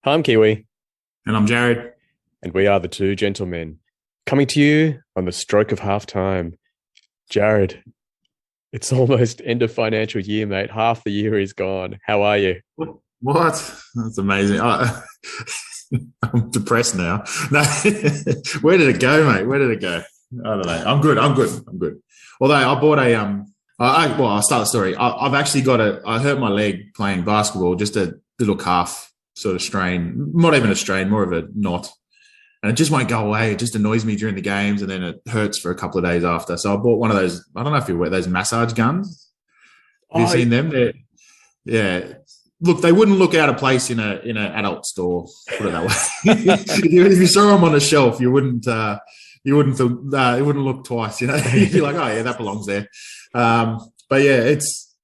I'm Kiwi, And I'm Jared. and we are the two gentlemen coming to you on the stroke of half time. Jared, it's almost end of financial year, mate. Half the year is gone. How are you? What? That's amazing. I'm depressed now. No, where did it go, mate? Where did it go? I don't know. I'm good. Although I bought well, I'll start the story. I've actually I hurt my leg playing basketball, just a little calf sort of strain, not even a strain, more of a knot. And it just won't go away. It just annoys me during the games, and then it hurts for a couple of days after. So I bought one of those. I don't know if you wear those massage guns. Have you Oh, seen them? Yeah. Look, they wouldn't look out of place in an adult store. Put it that way. If you saw them on a shelf, you wouldn't feel it wouldn't look twice. You'd be like, oh yeah, that belongs there. But yeah, it's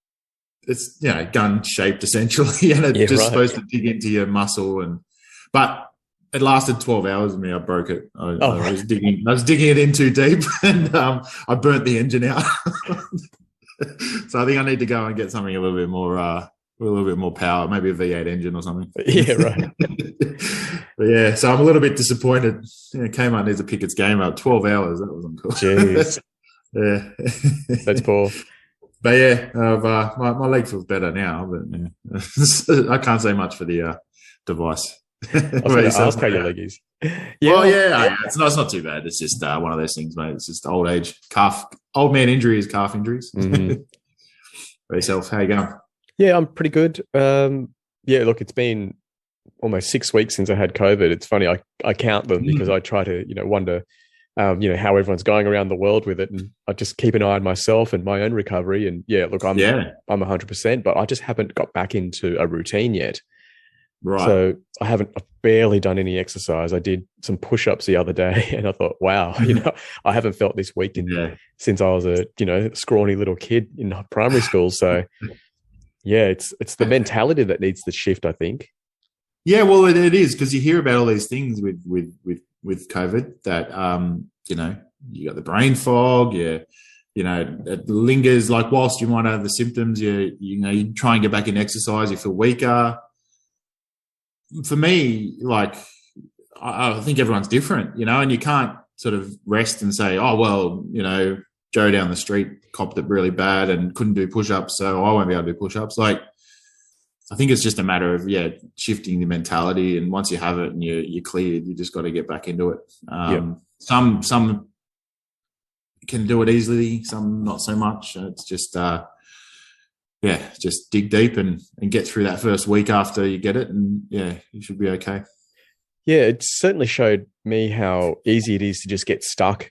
gun shaped essentially, and it's yeah, just right. supposed to dig into your muscle. But it lasted 12 hours with me. I broke it. I, Oh, I was right. digging. I was digging it in too deep, and I burnt the engine out. So I think I need to go and get something a little bit more, with a little bit more power, maybe a V8 engine or something. Yeah, right. But yeah, so I'm a little bit disappointed. Kmart needs to pick its game up. 12 hours. That wasn't cool. Jeez, Yeah. that's poor. But yeah, my leg feels better now. But yeah. I can't say much for the device. I What was about going to yourself? ask how your leg is. Yeah, Well, yeah, it's not too bad. It's just one of those things, mate. It's just old age, old man injuries, calf injuries. hmm For yourself, how you going? yeah, I'm pretty good. Yeah, look, it's been almost 6 weeks since I had COVID. It's funny, I count them because I try to, wonder, how everyone's going around the world with it, and I just keep an eye on myself and my own recovery. And yeah, look, Yeah, I'm 100%, but I just haven't got back into a routine yet. right. So I've barely done any exercise. I did some push-ups the other day, and I thought, wow, I haven't felt this weak Yeah, since I was a scrawny little kid in primary school. So yeah, it's the mentality that needs the shift, I think. yeah. Well, it is because you hear about all these things with COVID that you got the brain fog. It lingers. Like whilst you might have the symptoms, you try and get back in exercise, you feel weaker. For me, like I think everyone's different, and you can't sort of rest and say, oh well, Joe down the street copped it really bad and couldn't do push-ups, so I won't be able to do push-ups. Like I think it's just a matter of shifting the mentality, and once you have it and you're cleared, you just got to get back into it. Yeah. Some can do it easily, some not so much. It's just just dig deep and get through that first week after you get it, and you should be okay. Yeah, it certainly showed me how easy it is to just get stuck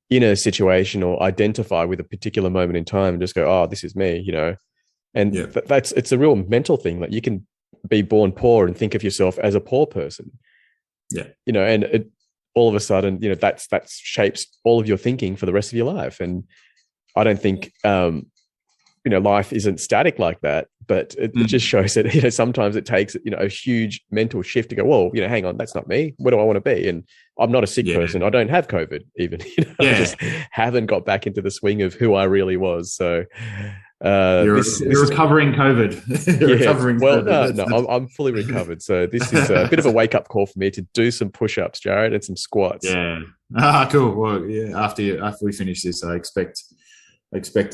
in a situation or identify with a particular moment in time and just go, oh, this is me. And Yeah, it's a real mental thing. Like you can be born poor and think of yourself as a poor person, yeah, and all of a sudden, that shapes all of your thinking for the rest of your life. And I don't think, life isn't static like that, but it just shows that, sometimes it takes, a huge mental shift to go, whoa, hang on, that's not me. What do I want to be? And I'm not a sick yeah, person. I don't have COVID even, I yeah. just haven't got back into the swing of who I really was. So, You're this you're is, recovering COVID. You're yeah, recovering well, COVID. no, I'm fully recovered. So this is a bit of a wake up call for me to do some push-ups, Jared, and some squats. Yeah. Cool. Well, yeah. After we finish this, I expect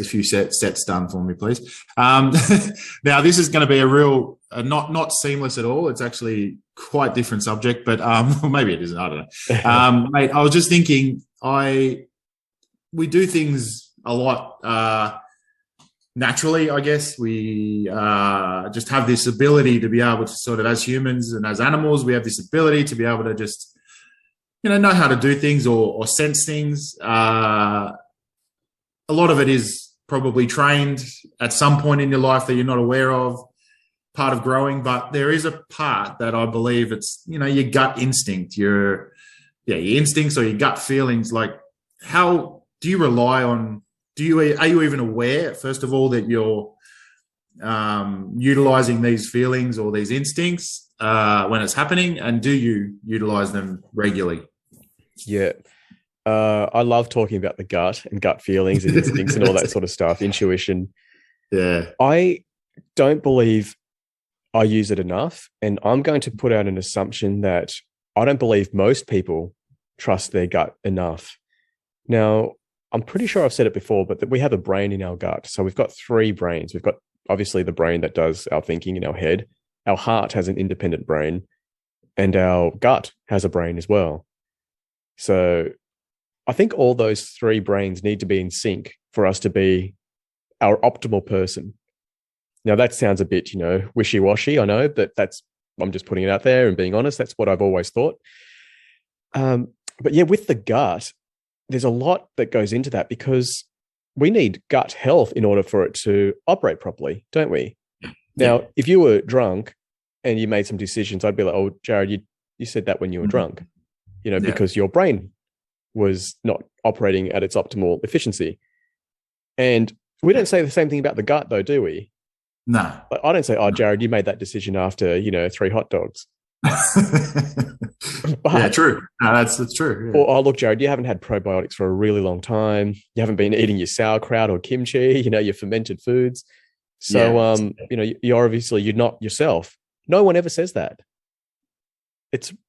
a few sets done for me, please. Now, this is going to be a real not seamless at all. It's actually quite different subject, but maybe it isn't. I don't know. Mate, I was just thinking, we do things a lot naturally. I guess we just have this ability to be able to sort of, as humans and as animals, we have this ability to be able to just know how to do things or sense things. A lot of it is probably trained at some point in your life that you're not aware of, part of growing, but there is a part that I believe it's, your gut instinct, your instincts or your gut feelings. Like, how do you rely on, are you even aware, first of all, that you're utilizing these feelings or these instincts when it's happening? And do you utilize them regularly? Yeah. I love talking about the gut and gut feelings and instincts and all that sort of stuff, intuition. Yeah. I don't believe I use it enough. And I'm going to put out an assumption that I don't believe most people trust their gut enough. Now, I'm pretty sure I've said it before, but that we have a brain in our gut. So we've got 3 brains. We've got obviously the brain that does our thinking in our head. Our heart has an independent brain, and our gut has a brain as well. So I think all those 3 brains need to be in sync for us to be our optimal person. Now, that sounds a bit, wishy-washy. I know I'm just putting it out there and being honest. That's what I've always thought. But yeah, with the gut, there's a lot that goes into that because we need gut health in order for it to operate properly, don't we? Yeah. Now, if you were drunk and you made some decisions, I'd be like, oh, Jarad, you said that when you were drunk, because your brain was not operating at its optimal efficiency. And we don't say the same thing about the gut, though, do we? No. I don't say, oh, Jarad, you made that decision after, 3 hot dogs. Yeah, true. No, that's true. Yeah. Or, oh, look, Jarad, you haven't had probiotics for a really long time. You haven't been eating your sauerkraut or kimchi, your fermented foods. So, you're obviously, you're not yourself. No one ever says that.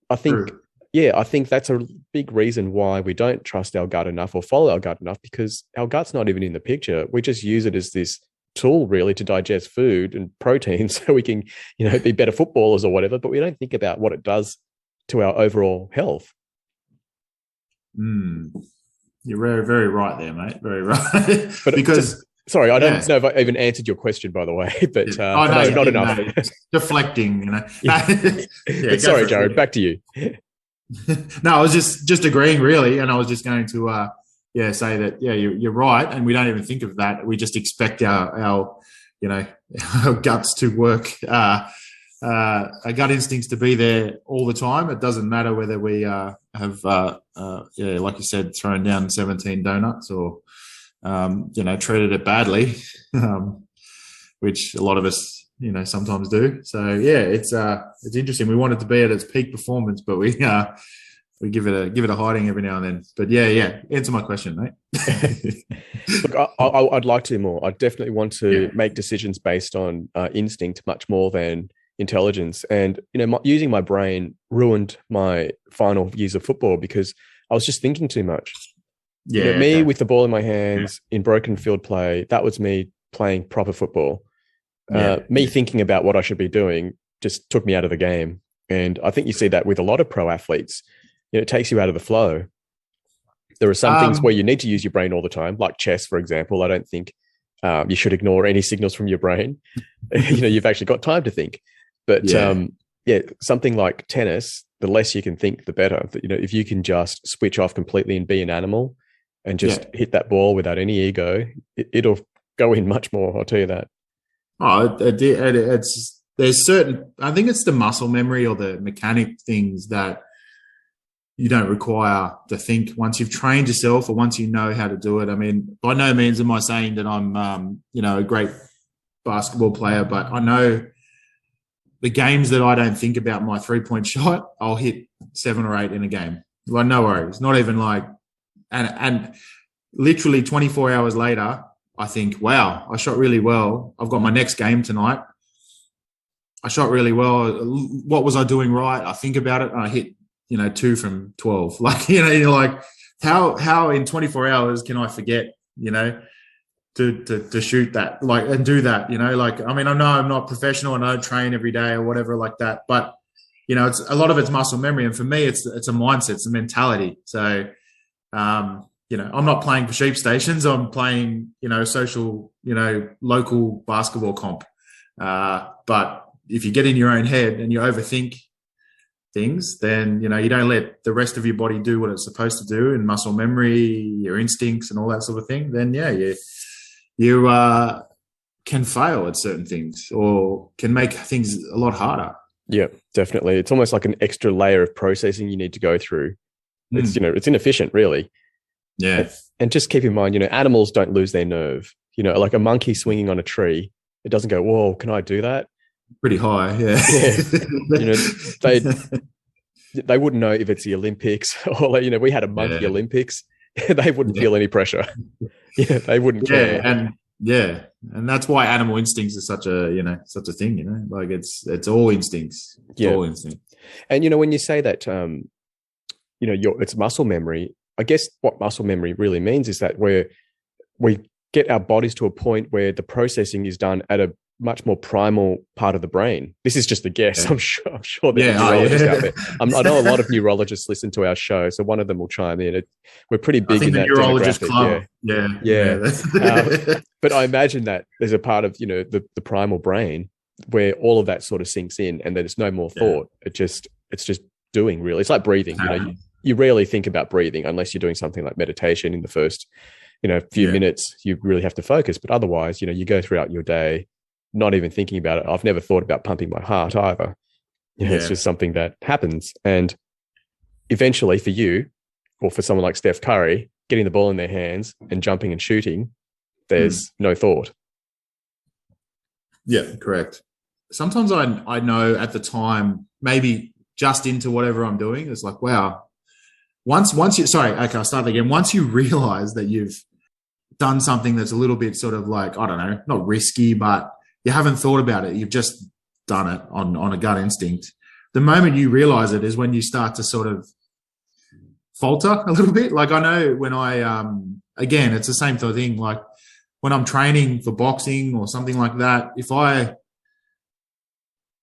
I think that's a big reason why we don't trust our gut enough or follow our gut enough, because our gut's not even in the picture. We just use it as this tool really to digest food and protein so we can, be better footballers or whatever, but we don't think about what it does to our overall health. You're very, very right there, mate. Very right. But because sorry, I don't know if I even answered your question, by the way, but not enough. Deflecting, Sorry, Jarad, back to you. No, I was just agreeing really, and I was just going to say that you're right, and we don't even think of that. We just expect our our guts to work, our gut instincts to be there all the time. It doesn't matter whether we have like you said, thrown down 17 donuts or treated it badly, which a lot of us sometimes do. So it's interesting. We want it to be at its peak performance, but we give it a hiding every now and then. But answer my question, mate. Look, I'd like to more. I definitely want to make decisions based on instinct much more than intelligence. And using my brain ruined my final years of football because I was just thinking too much. Me with the ball in my hands in broken field play, that was me playing proper football. Me thinking about what I should be doing just took me out of the game. And I think you see that with a lot of pro athletes. It takes you out of the flow. There are some things where you need to use your brain all the time, like chess, for example. I don't think you should ignore any signals from your brain. You've actually got time to think. But something like tennis, the less you can think, the better. If you can just switch off completely and be an animal and just hit that ball without any ego, it'll go in much more. I'll tell you that. Oh, there's certain, I think it's the muscle memory or the mechanic things that you don't require to think once you've trained yourself or once you know how to do it. I mean, by no means am I saying that I'm, a great basketball player, but I know the games that I don't think about my 3-point shot, I'll hit 7 or 8 in a game. Like, no worries. Not even like, and literally 24 hours later, I think, wow, I shot really well. I've got my next game tonight. I shot really well. What was I doing right? I think about it and I hit, 2 from 12. Like, you're like, how in 24 hours can I forget, to shoot that, like, and do that, like, I mean, I know I'm not professional and I don't train every day or whatever like that, but, it's a lot of it's muscle memory. And for me, it's a mindset, it's a mentality. So, I'm not playing for sheep stations. I'm playing, social, local basketball comp. But if you get in your own head and you overthink things, then, you don't let the rest of your body do what it's supposed to do, and muscle memory, your instincts and all that sort of thing, then, you can fail at certain things or can make things a lot harder. Yeah, definitely. It's almost like an extra layer of processing you need to go through. It's, it's inefficient, really. Yeah. And just keep in mind, animals don't lose their nerve. Like a monkey swinging on a tree, it doesn't go, whoa, can I do that? Pretty high, yeah. They wouldn't know if it's the Olympics or, we had a monkey Olympics. They wouldn't feel any pressure. They wouldn't care. And Yeah, and that's why animal instincts is such a such a thing. Like it's all instincts. It's Yeah. all instinct. And when you say that, it's muscle memory. I guess what muscle memory really means is that we get our bodies to a point where the processing is done at a much more primal part of the brain. This is just a guess. Yeah. I'm sure there are neurologists out there. I know a lot of neurologists listen to our show, so one of them will chime in. We're pretty big in that neurologist demographic. Club. Yeah. But I imagine that there's a part of the primal brain where all of that sort of sinks in, and there's no more thought. It's just doing, really. It's like breathing. You rarely think about breathing unless you're doing something like meditation. In the first few minutes, you really have to focus, but otherwise, you go throughout your day not even thinking about it. I've never thought about pumping my heart either. It's just something that happens. And eventually for you, or for someone like Steph Curry, getting the ball in their hands and jumping and shooting, there's no thought. Yeah, correct. Sometimes I know at the time, maybe just into whatever I'm doing, it's like, wow, once you, sorry, okay, I'll start again. Once you realize that you've done something that's a little bit sort of like, I don't know, not risky, but you haven't thought about it. You've just done it on a gut instinct. The moment you realize it is when you start to sort of falter a little bit. Like I know when again, it's the same sort of thing. Like when I'm training for boxing or something like that,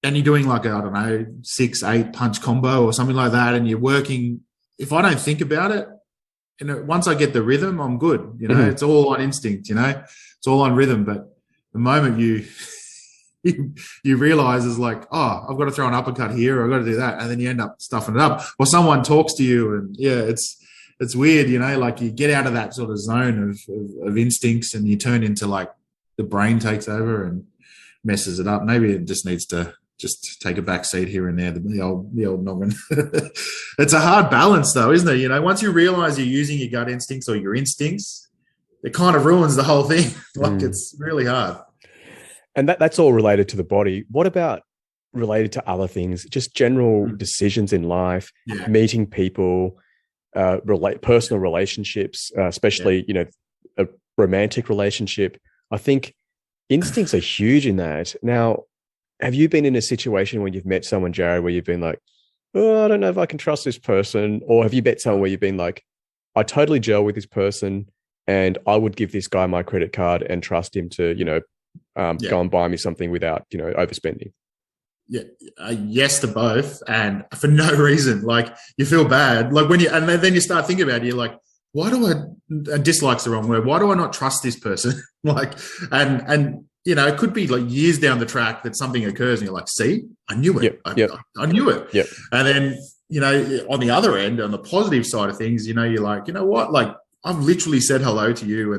and you're doing like I don't know, 6-8 punch combo or something like that, and you're working, if I don't think about it, once I get the rhythm, I'm good. It's all on instinct, it's all on rhythm. But the moment you realize is like, oh, I've got to throw an uppercut here, or I've got to do that, and then you end up stuffing it up, or someone talks to you, and it's weird, like you get out of that sort of zone of instincts, and you turn into like the brain takes over and messes it up. Maybe it just needs to just take a back seat here and there, the old noggin. It's a hard balance though, isn't it? Once you realize you're using your gut instincts or your instincts, it kind of ruins the whole thing. Like it's really hard. And that's all related to the body. What about related to other things, just general decisions in life, meeting people, personal relationships, especially, a romantic relationship? I think instincts are huge in that. Now, have you been in a situation where you've met someone, Jarad, where you've been like, oh, I don't know if I can trust this person? Or have you met someone where you've been like, I totally gel with this person and I would give this guy my credit card and trust him to, go and buy me something without, overspending? Yeah, yes to both, and for no reason. Like you feel bad, like and then you start thinking about it. You're like, why do I dislike's the wrong word? Why do I not trust this person? and it could be like years down the track that something occurs, and you're like, see, I knew it. I knew it. Yep. And then on the other end, on the positive side of things, you're like, you know what? Like I've literally said hello to you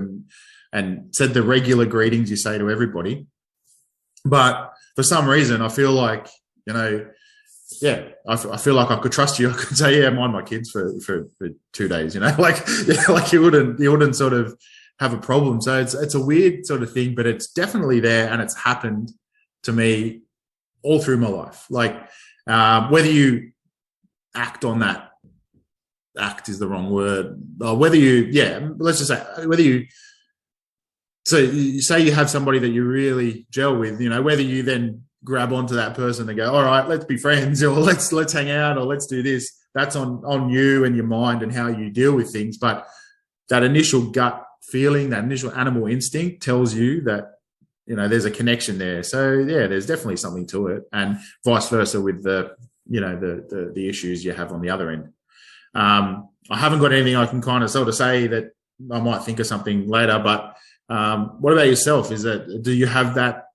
and said the regular greetings you say to everybody, but for some reason, I feel like, I feel like I could trust you. I could say, yeah, mind my kids for 2 days, like you wouldn't sort of have a problem. So it's a weird sort of thing, but it's definitely there, and it's happened to me all through my life. Like whether you act on that, act is the wrong word. Whether you, let's just say whether you. So you say you have somebody that you really gel with, whether you then grab onto that person and go, all right, let's be friends, or let's hang out, or let's do this. That's on you and your mind and how you deal with things. But that initial gut feeling, that initial animal instinct tells you that, there's a connection there. So there's definitely something to it, and vice versa with the issues you have on the other end. I haven't got anything I can kind of sort of say that I might think of something later, but what about yourself? Do you have that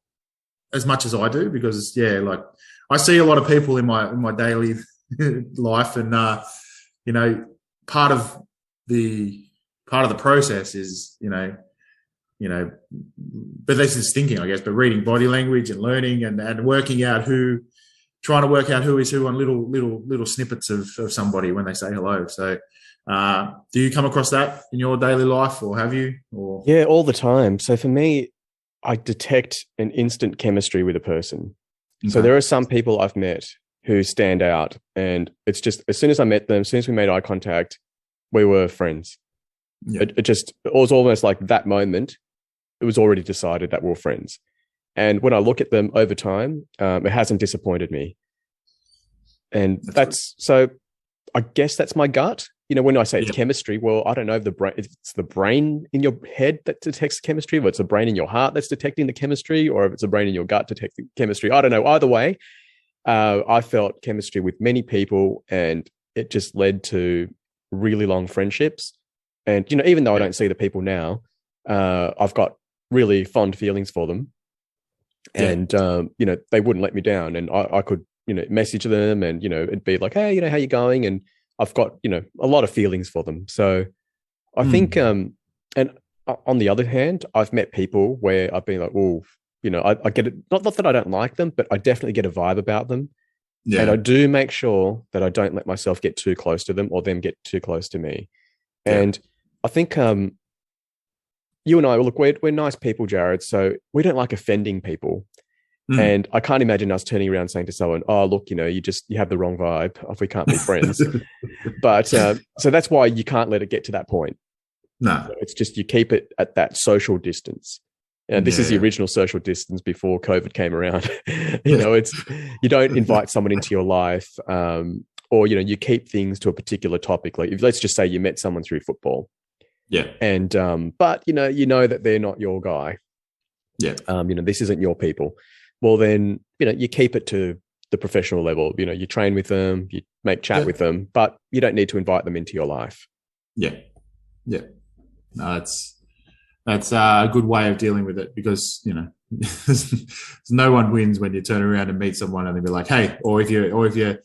as much as I do? Because like I see a lot of people in my daily life, and part of the process is but this is thinking, I guess, but reading body language and learning and working out trying to work out who is who on little snippets of somebody when they say hello. So do you come across that in your daily life, or have you? Or? Yeah, all the time. So for me, I detect an instant chemistry with a person. Okay. So there are some people I've met who stand out, and it's just as soon as I met them, as soon as we made eye contact, we were friends. Yeah. It was almost like that moment it was already decided that we're friends. And when I look at them over time, it hasn't disappointed me. And so I guess that's my gut. When I say it's chemistry, well, I don't know if it's the brain in your head that detects chemistry, or it's the brain in your heart that's detecting the chemistry, or if it's the brain in your gut detecting chemistry. I don't know. Either way, I felt chemistry with many people, and it just led to really long friendships. And, even though I don't see the people now, I've got really fond feelings for them. And, they wouldn't let me down. And I could, message them and, it'd be like, hey, how you going? And I've got, a lot of feelings for them. So I think, and on the other hand, I've met people where I've been like, oh, I get it. Not that I don't like them, but I definitely get a vibe about them. Yeah. And I do make sure that I don't let myself get too close to them or them get too close to me. Yeah. And I think you and I, look, we're nice people, Jarad. So we don't like offending people. And I can't imagine us turning around saying to someone, oh, look, you have the wrong vibe. We can't be friends. But so that's why you can't let it get to that point. No. So it's just you keep it at that social distance. And this is the original social distance before COVID came around. It's you don't invite someone into your life, or you keep things to a particular topic. Like let's just say you met someone through football, and but you know that they're not your guy. This isn't your people. Well, then you keep it to the professional level. You train with them, you make chat with them, but you don't need to invite them into your life. No, that's a good way of dealing with it, because no one wins when you turn around and meet someone and they be like, hey, or if you're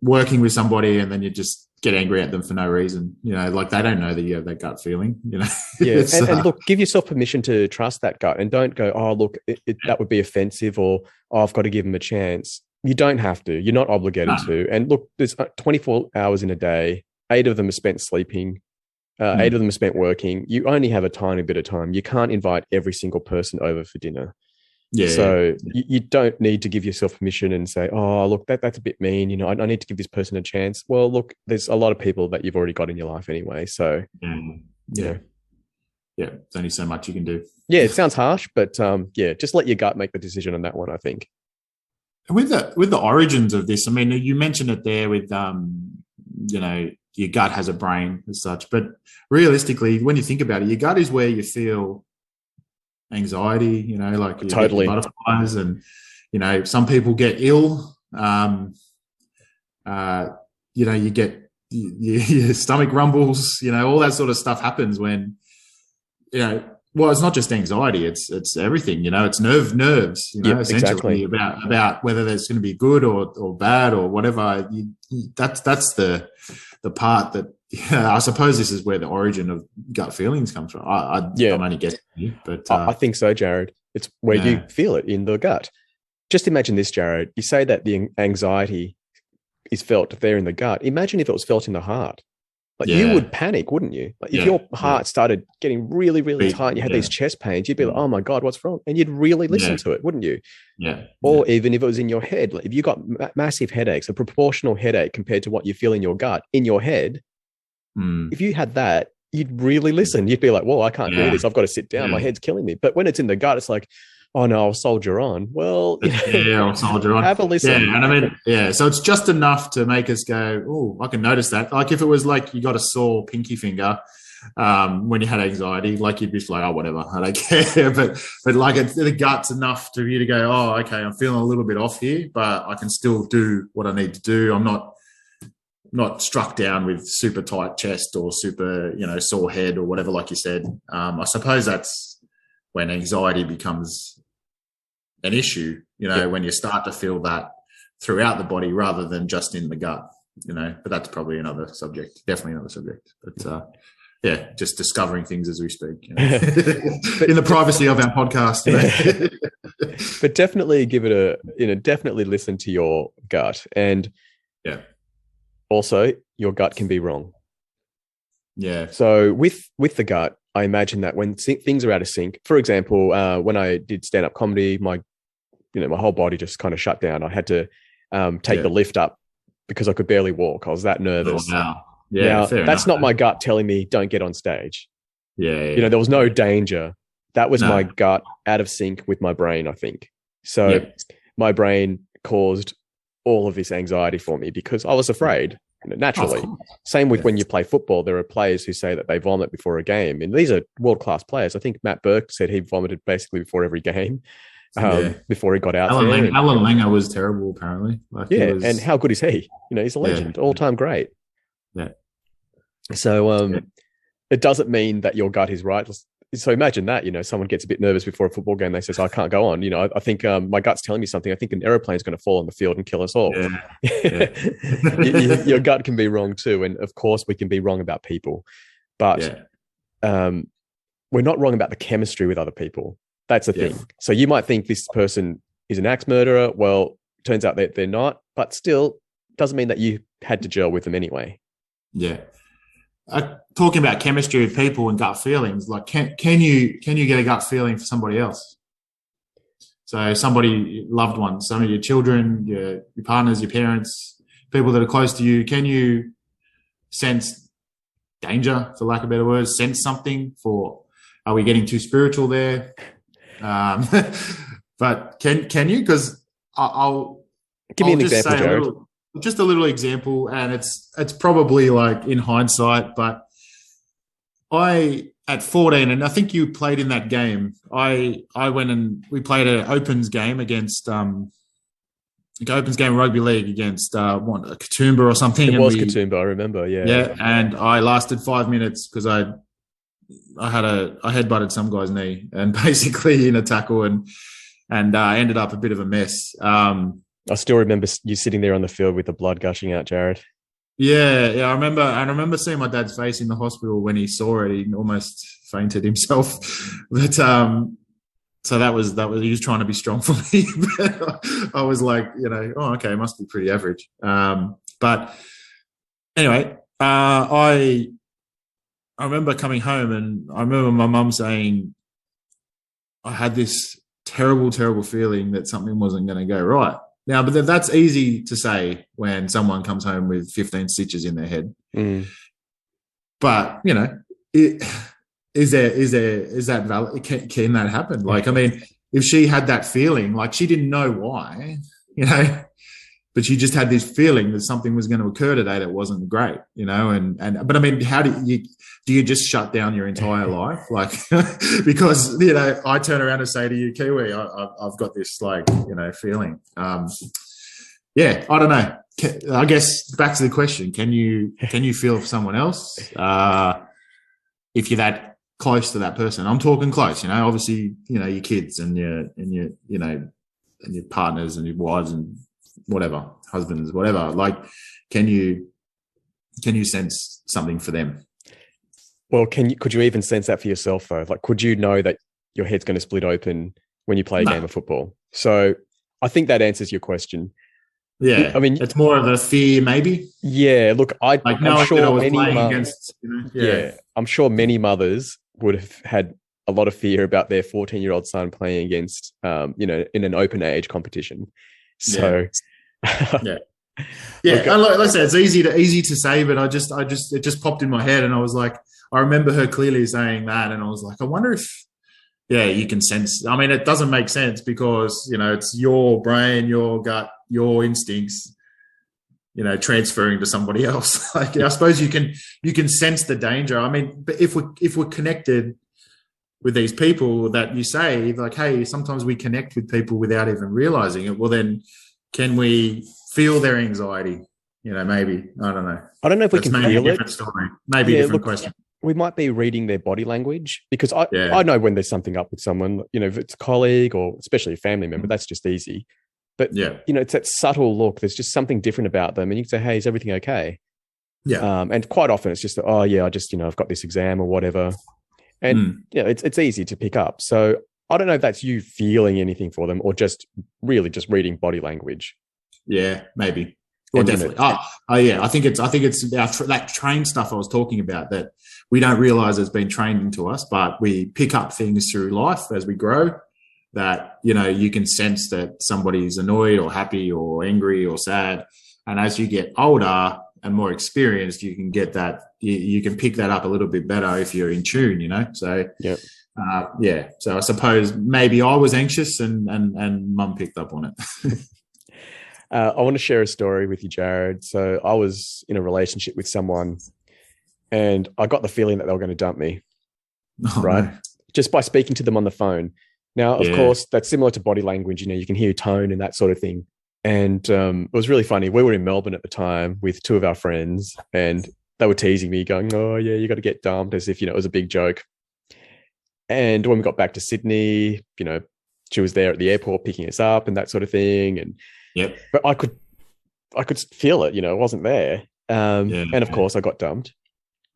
working with somebody and then you just get angry at them for no reason, like they don't know that you have that gut feeling, and look, give yourself permission to trust that gut, and don't go, oh, look, that would be offensive, or oh, I've got to give them a chance. You don't have to. You're not obligated to. And look, there's 24 hours in a day. 8 of them are spent sleeping. 8 of them are spent working. You only have a tiny bit of time. You can't invite every single person over for dinner. So you don't need to give yourself permission and say, oh, look, that's a bit mean. I need to give this person a chance. Well, look, there's a lot of people that you've already got in your life anyway. So, there's only so much you can do. Yeah, it sounds harsh, but just let your gut make the decision on that one, I think. With the origins of this, I mean, you mentioned it there with, your gut has a brain as such. But realistically, when you think about it, your gut is where you feel anxiety, like you totally get butterflies, and some people get ill. You get your stomach rumbles. All that sort of stuff happens when well, it's not just anxiety; it's everything. It's nerves. Essentially exactly. about whether there's going to be good or bad or whatever. That's the part that. I suppose this is where the origin of gut feelings comes from. I'm only guessing, but I think so, Jarad. It's where you feel it in the gut. Just imagine this, Jarad. You say that the anxiety is felt there in the gut. Imagine if it was felt in the heart. Like you would panic, wouldn't you? Like if your heart started getting really, really tight, and you had these chest pains, you'd be like, "Oh my God, what's wrong?" And you'd really listen to it, wouldn't you? Or even if it was in your head, like if you got massive headaches, a proportional headache compared to what you feel in your gut, in your head. If you had that, you'd really listen. You'd be like, well, I can't do this. I've got to sit down. My head's killing me. But when it's in the gut, it's like, oh no, I'll soldier on. Well, I'll soldier on. Have a listen. Yeah, and I mean, so it's just enough to make us go, oh, I can notice that. Like if it was like you got a sore pinky finger when you had anxiety, like you'd be like, oh, whatever, I don't care. But like the gut's enough for you to go, oh, okay, I'm feeling a little bit off here, but I can still do what I need to do. I'm not struck down with super tight chest or super, sore head or whatever, like you said. I suppose that's when anxiety becomes an issue, when you start to feel that throughout the body rather than just in the gut, but that's probably another subject, definitely another subject. But just discovering things as we speak, in the privacy of our podcast. But definitely give it definitely listen to your gut. And also, your gut can be wrong. Yeah. So with the gut, I imagine that when things are out of sync, for example, when I did stand-up comedy, my whole body just kind of shut down. I had to take the lift up because I could barely walk. I was that nervous. Oh, wow. Yeah, now, that's not my gut telling me don't get on stage. Yeah. There was no danger That was No. my gut out of sync with my brain, I think. So Yeah. my brain caused all of this anxiety for me because I was afraid, naturally. Of course. Same with Yeah. when you play football. There are players who say that they vomit before a game. And these are world-class players. I think Matt Burke said he vomited basically before every game before he got out Alan there. Alan Langer was terrible, apparently. Like, Yeah, he was, and how good is he? He's a legend, all-time great. Yeah. So it doesn't mean that your gut is right. So imagine that, someone gets a bit nervous before a football game. They says, I can't go on. I think my gut's telling me something. I think an airplane is going to fall on the field and kill us all. Yeah. Your gut can be wrong too. And of course we can be wrong about people, but we're not wrong about the chemistry with other people. That's the thing. So you might think this person is an axe murderer. Well, turns out that they're not, but still doesn't mean that you had to gel with them anyway. Yeah. Talking about chemistry with people and gut feelings, like can you get a gut feeling for somebody else? So somebody, loved ones, some of your children, your partners, your parents, people that are close to you, can you sense danger, for lack of better words, sense something are we getting too spiritual there? But can you? Because I'll give me an example, Jarad. Just a little example, and it's probably like in hindsight, but at 14, and I think you played in that game. I went and we played an opens game against opens game rugby league against Katoomba or something. It was Katoomba, I remember. Yeah. Yeah, and I lasted 5 minutes because I headbutted some guy's knee and basically in a tackle and ended up a bit of a mess. I still remember you sitting there on the field with the blood gushing out, Jarad. Yeah. I remember seeing my dad's face in the hospital when he saw it. He almost fainted himself. But so that was he was trying to be strong for me. But I was like, oh, okay, it must be pretty average. But anyway, I remember coming home and I remember my mum saying I had this terrible, terrible feeling that something wasn't going to go right. Now, but that's easy to say when someone comes home with 15 stitches in their head. Mm. But, is that valid? Can that happen? Like, I mean, if she had that feeling, like she didn't know why, but she just had this feeling that something was going to occur today that wasn't great, but I mean, how do you just shut down your entire life? Like, because, I turn around and say to you, Kiwi, I've got this feeling. I don't know. I guess back to the question, can you feel for someone else? If you're that close to that person, I'm talking close, obviously, your kids and your partners and your wives and whatever, husbands, whatever, like, can you sense something for them? Well, could you even sense that for yourself though? Like, could you know that your head's going to split open when you play a game of football? So I think that answers your question. Yeah. I mean, it's more of a fear, maybe. Yeah. Look, I'm sure I'm sure many mothers would have had a lot of fear about their 14-year-old son playing against, in an open age competition. So, yeah. Look, like I said, it's easy to say, but it just popped in my head, and I was like, I remember her clearly saying that, and I was like, I wonder if, you can sense. I mean, it doesn't make sense because it's your brain, your gut, your instincts, transferring to somebody else. Like, I suppose you can sense the danger. I mean, but if we're connected with these people that you say, like, hey, sometimes we connect with people without even realizing it. Well, then can we feel their anxiety? Maybe. I don't know. I don't know if we can feel it. Story. Maybe a different question. We might be reading their body language because I know when there's something up with someone, if it's a colleague or especially a family member, that's just easy. But, it's that subtle look. There's just something different about them. And you can say, hey, is everything okay? Yeah. And quite often it's just, I just, I've got this exam or whatever. And, it's easy to pick up. So I don't know if that's you feeling anything for them or just really just reading body language. Yeah, maybe. Well, definitely. I think it's that trained stuff I was talking about that we don't realize has been trained into us, but we pick up things through life as we grow that, you can sense that somebody's annoyed or happy or angry or sad And as you get older and more experienced, you can get that, you can pick that up a little bit better if you're in tune, you know? So, yeah. So I suppose maybe I was anxious and mum picked up on it. I want to share a story with you, Jarad. So I was in a relationship with someone and I got the feeling that they were going to dump me, right? No. Just by speaking to them on the phone. Now, of course, that's similar to body language. You know, you can hear tone and that sort of thing. And it was really funny. We were in Melbourne at the time with two of our friends and they were teasing me going, oh, yeah, you got to get dumped, as if, you know, it was a big joke. And when we got back to Sydney, you know, she was there at the airport picking us up and that sort of thing. And but I could feel it, you know, it wasn't there. And of course I got dumped.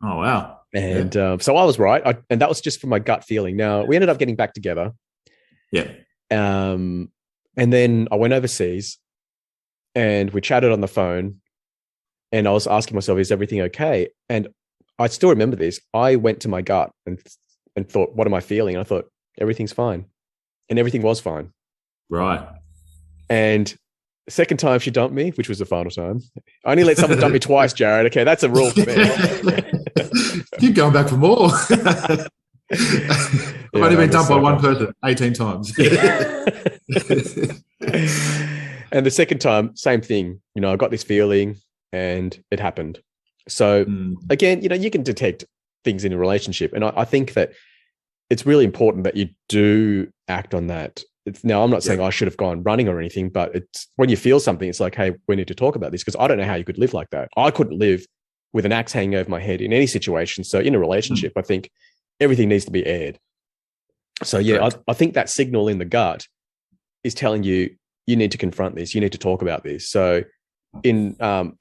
Oh, wow. And so I was right. And that was just from my gut feeling. Now, we ended up getting back together. Yeah. And then I went overseas and we chatted on the phone and I was asking myself, is everything okay? And I still remember this. I went to my gut and thought, what am I feeling? And I thought, everything's fine. And everything was fine. Right. And the second time she dumped me, which was the final time, I only let someone dump me twice, Jarad. Okay, that's a rule for me. Keep going back for more. I've only been dumped by one person 18 times. And the second time, same thing. You know, I got this feeling and it happened. So again, you know, you can detect things in a relationship. And I think that it's really important that you do act on that. Now, I'm not saying I should have gone running or anything, but it's when you feel something, it's like, hey, we need to talk about this, because I don't know how you could live like that. I couldn't live with an axe hanging over my head in any situation. So in a relationship, I think everything needs to be aired. So yeah, I think that signal in the gut is telling you, you need to confront this. You need to talk about this. So in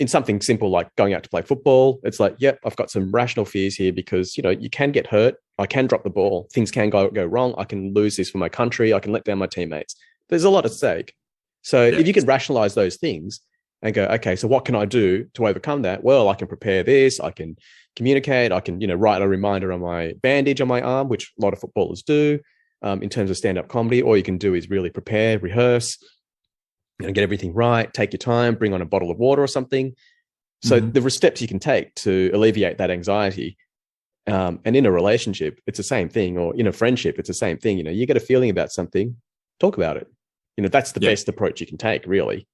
something simple like going out to play football, it's like, yep, I've got some rational fears here because, you know, you can get hurt. I can drop the ball. Things can go wrong. I can lose this for my country. I can let down my teammates. There's a lot at stake. So if you can rationalize those things and go, okay, so what can I do to overcome that? Well, I can prepare this. I can communicate. I can, you know, write a reminder on my bandage on my arm, which a lot of footballers do in terms of stand-up comedy. All you can do is really prepare, rehearse, you know, get everything right, take your time, bring on a bottle of water or something. So there are steps you can take to alleviate that anxiety. And in a relationship, it's the same thing, or in a friendship, it's the same thing. You know, you get a feeling about something, talk about it. You know, that's the best approach you can take, really.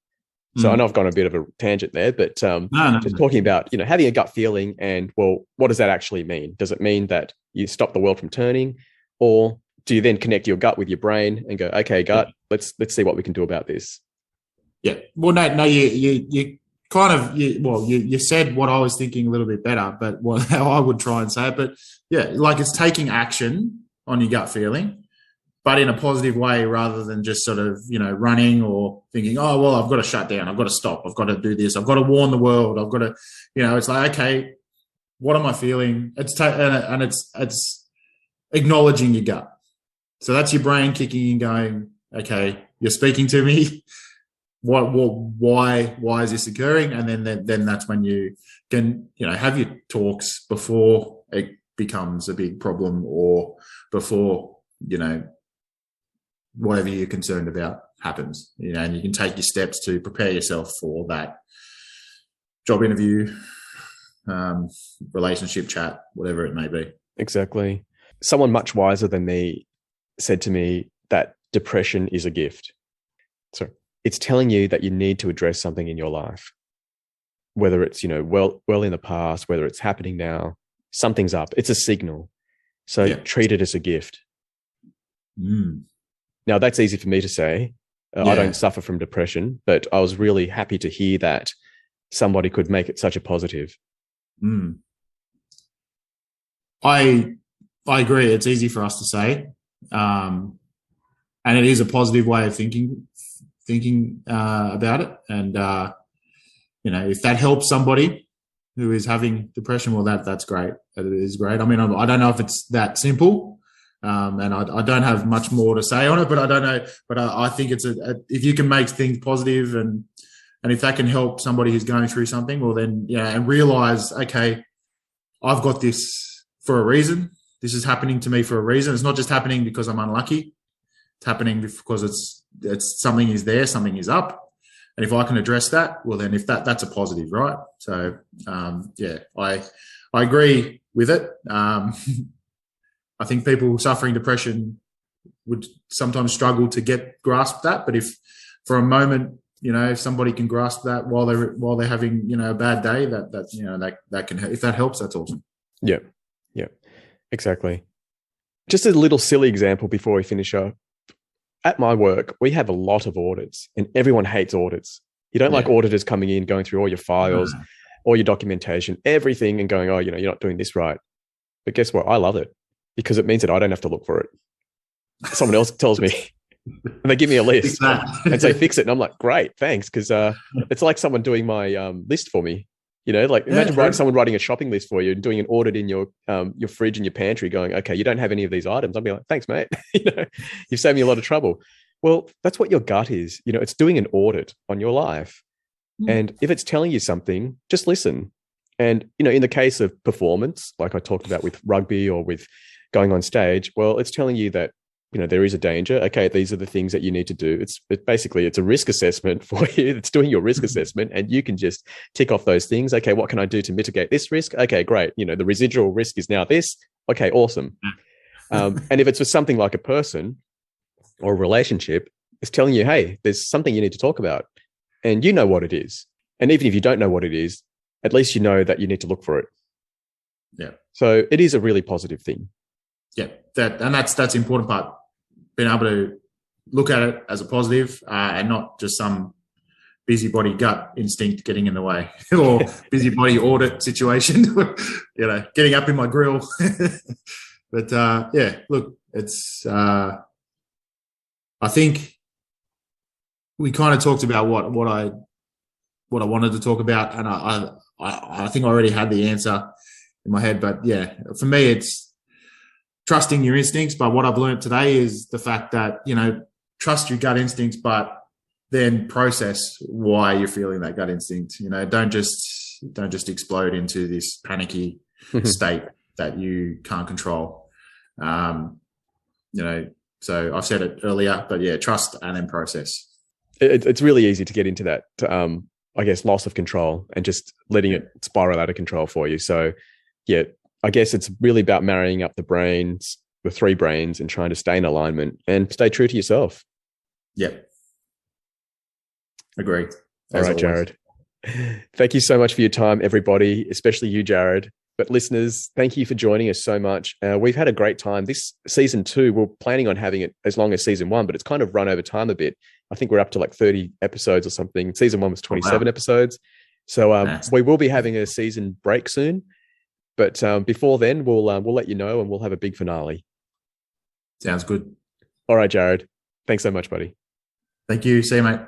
So I know I've gone a bit of a tangent there, but just talking about, you know, having a gut feeling and, well, what does that actually mean? Does it mean that you stop the world from turning, or do you then connect your gut with your brain and go, okay, gut, let's see what we can do about this? Yeah. Well, no, you kind of, you said what I was thinking a little bit better, but how I would try and say it. But yeah, like it's taking action on your gut feeling, but in a positive way rather than just sort of, you know, running or thinking, oh, well, I've got to shut down. I've got to stop. I've got to do this. I've got to warn the world. I've got to, you know, it's like, okay, what am I feeling? It's acknowledging your gut. So that's your brain kicking in going, okay, you're speaking to me. Why is this occurring? And then that's when you can, you know, have your talks before it becomes a big problem or before, you know, whatever you're concerned about happens, you know, and you can take your steps to prepare yourself for that job interview, relationship chat, whatever it may be. Exactly. Someone much wiser than me said to me that depression is a gift. So it's telling you that you need to address something in your life, whether it's, you know, well in the past, whether it's happening now, something's up. It's a signal. So treat it as a gift. Now, that's easy for me to say. I don't suffer from depression, but I was really happy to hear that somebody could make it such a positive. I agree. It's easy for us to say. And it is a positive way of thinking about it. And, you know, if that helps somebody who is having depression, well, that's great. That is great. I mean, I don't know if it's that simple. And I don't have much more to say on it, but I don't know. But I think it's if you can make things positive and if that can help somebody who's going through something, well then, you know, and realize, okay, I've got this for a reason. This is happening to me for a reason. It's not just happening because I'm unlucky. It's happening because it's something is there, something is up. And if I can address that, well, then if that's a positive, right? So, I agree with it. I think people suffering depression would sometimes struggle to grasp that. But if for a moment, if somebody can grasp that while they're having, a bad day, that can, if that helps, that's awesome. Yeah. Yeah, exactly. Just a little silly example before we finish up. At my work, we have a lot of audits, and everyone hates audits. You don't like auditors coming in, going through all your files, all your documentation, everything, and going, oh, you're not doing this right. But guess what? I love it because it means that I don't have to look for it. Someone else tells me, and they give me a list and say, fix it. And I'm like, great, thanks. Because it's like someone doing my list for me. Imagine someone writing a shopping list for you and doing an audit in your fridge and your pantry going, okay, you don't have any of these items. I'd be like, thanks, mate. You've saved me a lot of trouble. Well, that's what your gut is. It's doing an audit on your life. And if it's telling you something, just listen. And, in the case of performance, like I talked about with rugby or with going on stage, well, it's telling you that, there is a danger. Okay, these are the things that you need to do. It's a risk assessment for you. It's doing your risk assessment, and you can just tick off those things. Okay, what can I do to mitigate this risk? Okay, great. The residual risk is now this. Okay, awesome. And if it's with something like a person or a relationship, it's telling you, hey, there's something you need to talk about, and you know what it is. And even if you don't know what it is, at least you know that you need to look for it. Yeah. So it is a really positive thing. Yeah, that's the important part. Being able to look at it as a positive and not just some busybody gut instinct getting in the way or busybody audit situation, getting up in my grill. But look, it's, I think we kind of talked about what I wanted to talk about. And I think I already had the answer in my head, but yeah, for me, it's trusting your instincts. But what I've learned today is the fact that, trust your gut instincts, but then process why you're feeling that gut instinct. Don't just explode into this panicky state that you can't control. So I've said it earlier, but yeah, trust and then process. It's really easy to get into that, I guess, loss of control and just letting it spiral out of control for you. So yeah, I guess it's really about marrying up the three brains, and trying to stay in alignment and stay true to yourself. Yep. Agree. All right, Jarad. Thank you so much for your time, everybody, especially you, Jarad. But listeners, thank you for joining us so much. We've had a great time. This season 2, we're planning on having it as long as season 1, but it's kind of run over time a bit. I think we're up to like 30 episodes or something. Season 1 was 27 episodes. So we will be having a season break soon. But before then, we'll let you know, and we'll have a big finale. Sounds good. All right, Jarad. Thanks so much, buddy. Thank you. See you, mate.